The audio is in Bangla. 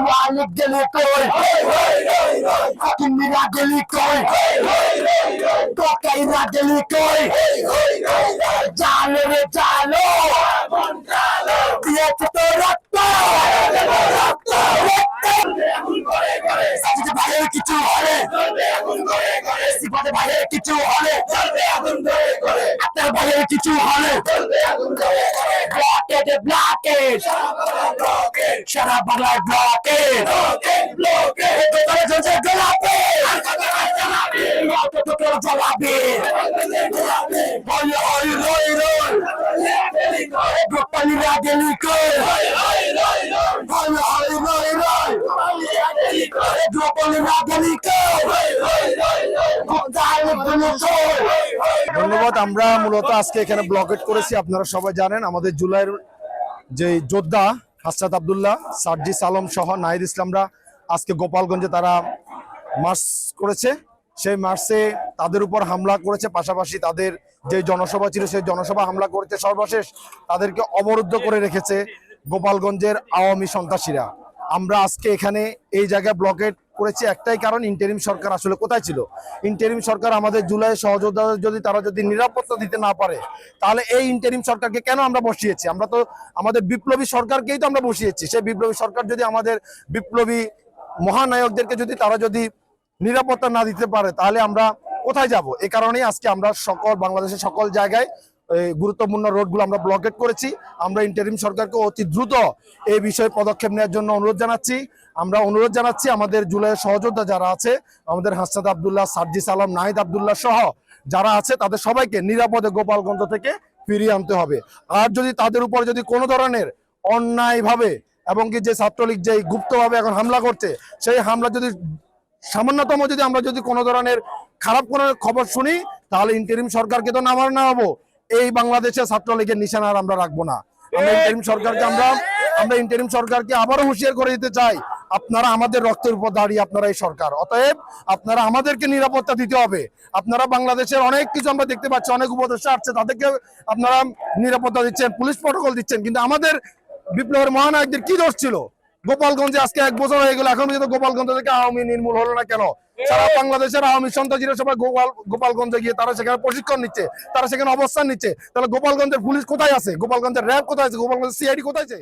ওয়ালিদ গেলে কই কিমিরা গেলি কই তোকাইরা গেলি কই জালো রে জালো দিয়েছে তো রক্ত সাজিদে ভাইয়ের কিছু হলে সিফাতে ভাইয়ের কিছু হলে আপনার ভাইয়ের কিছু হলে ব্লকেড ব্লকেড সারা বাংলায় ব্লকেড দোকানে চলছে গোলাপি তোকেও জ্বালাবি হই রই রই গোপালীরা গেলি কই হই রই রই গোপালীরা গেলি কই ধন্যবাদ। আমরা মূলত আজকে এখানে ব্লকেট করেছি, আপনারা সবাই জানেন আমাদের জুলাইয়ের যে যোদ্ধা হাসরাত আব্দুল্লাহ, সার্জিস আলম সহ নাহিদ ইসলামরা আজকে গোপালগঞ্জে তারা মার্চ করেছে। সেই মার্চে তাদের উপর হামলা করেছে, পাশাপাশি তাদের যে জনসভা ছিল সেই জনসভা হামলা করেছে। সর্বশেষ তাদেরকে অবরুদ্ধ করে রেখেছে গোপালগঞ্জের আওয়ামী সন্ত্রাসীরা। আমরা আজকে এখানে এই জায়গায় ব্লকেট করেছি একটাই কারণ, ইন্টারিম সরকার আসলে কোথায় ছিল। ইন্টারিম সরকার আমাদের জুলাই সহযোদ্ধাদের যদি নিরাপত্তা দিতে না পারে, তাহলে এই ইন্টারিম সরকারকে কেন আমরা বসিয়েছি? আমরা তো আমাদের বিপ্লবী সরকারকেই তো আমরা বসিয়েছি। সেই বিপ্লবী সরকার যদি আমাদের বিপ্লবী মহানায়কদেরকে যদি নিরাপত্তা না দিতে পারে, তাহলে আমরা কোথায় যাব? এই কারণেই আজকে আমরা বাংলাদেশের সকল জায়গায় গুরুত্বপূর্ণ রোডগুলো আমরা ব্লকেট করেছি। আমরা ইন্টারিম সরকারকে অতি দ্রুত এই বিষয়ে পদক্ষেপ নেওয়ার জন্য অনুরোধ জানাচ্ছি। আমাদের জুলাইয়ের সহযোদ্ধা যারা আছে, আমাদের হাসরাত আব্দুল্লাহ, সার্জিস আলম, নাহিদ আব্দুল্লাহ সহ যারা আছে, তাদের সবাইকে নিরাপদে গোপালগঞ্জ থেকে ফিরিয়ে আনতে হবে। আর যদি তাদের উপর কোনো ধরনের অন্যায়ভাবে এবং কি যে ছাত্রলীগ যে গুপ্তভাবে এখন হামলা করছে, সেই হামলা যদি সামান্যতম আমরা কোনো ধরনের খারাপ কোনো খবর শুনি, তাহলে ইন্টারিম সরকারকে তো নামাবো। এই বাংলাদেশের ছাত্রলীগের নিশানা আর আমরা রাখবো না। আমরা ইন্টারিম সরকারকে আবারও হুঁশিয়ার করে দিতে চাই, আপনারা আমাদের রক্তের উপর দাঁড়িয়ে আপনারা এই সরকার, অতএব আপনারা আমাদেরকে নিরাপত্তা দিতে হবে। আপনারা বাংলাদেশের অনেক কিছু আমরা দেখতে পাচ্ছি, অনেক উপদেষ্টা আসছে, তাদেরকে আপনারা নিরাপত্তা দিচ্ছেন, পুলিশ প্রটোকল দিচ্ছেন, কিন্তু আমাদের বিপ্লবের মহানায়কদের কি দোষ ছিল? গোপালগঞ্জে আজকে 1 বছর হয়ে গেল, এখন পর্যন্ত গোপালগঞ্জ থেকে আওয়ামী নির্মূল হলো না কেন? সারা বাংলাদেশের আওয়ামী সন্ত্রাসীরা সবাই গোপালগঞ্জে গিয়ে তারা সেখানে প্রশিক্ষণ নিচ্ছে, তারা সেখানে অবস্থান নিচ্ছে। তাহলে গোপালগঞ্জের পুলিশ কোথায় আছে? গোপালগঞ্জের র্যাব কোথায় আছে? গোপালগঞ্জের সিআইডি কোথায় আছে?